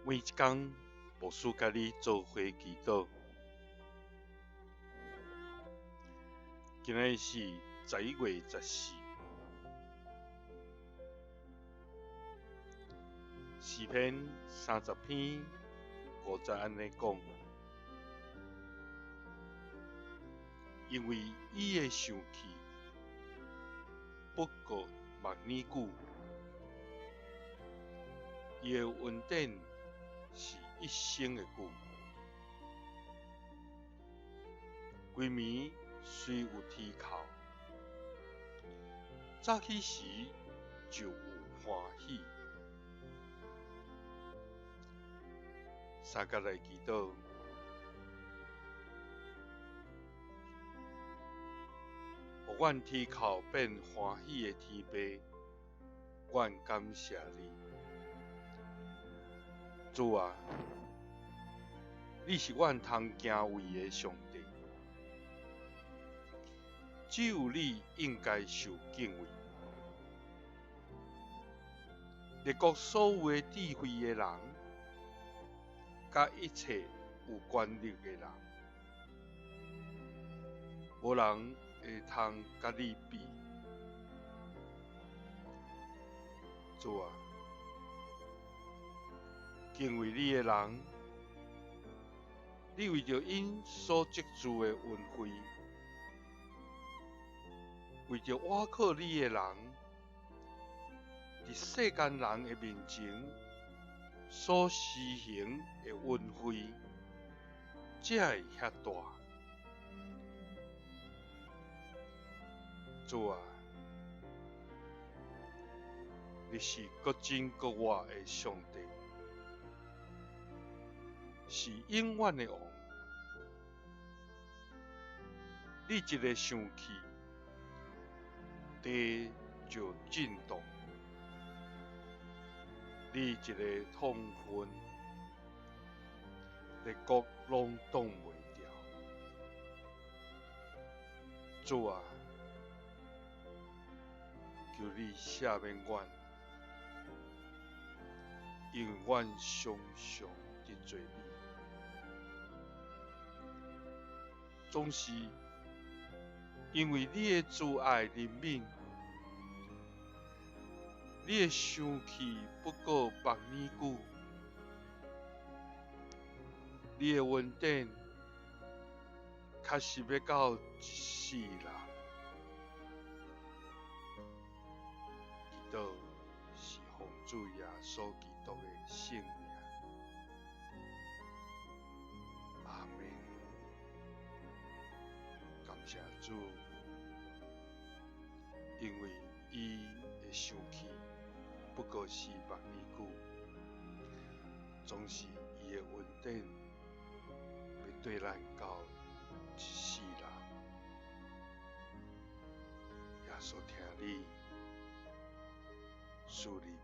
每一天，牧师甲你做伙祈祷。今日是11月14，诗篇30篇50安尼讲，因为伊的生气不过万年久，伊的恩典是一生的久。规暝虽有天哭，早起时就有欢喜。三甲来祈祷，互阮天哭变欢喜的天父，阮感谢你。主啊，你是阮通敬畏的上帝，只有你应该受敬畏。列国所有的智慧的人，甲一切有权力的人，无人会通甲你比。主啊，敬畏你的人，你为着因所积聚的恩惠，为着倚靠你的人，伫世间人的面前所施行的恩惠，才会遐大。主啊，你是各真各活的上帝，是永远的王。你一个生气，地就震动；你一个痛恨，列国拢挡袂牢。主啊，求你赦免阮，因为阮常常得罪你，总是因为你的慈爱怜悯，你的生气不过万年久，你的恩典确实要到一世人。祈祷是奉主耶稣基督的圣名，阿们。感谢主，因为伊的生气不过是万年久，总是伊的恩典要对咱到一世人。耶稣听你，属你。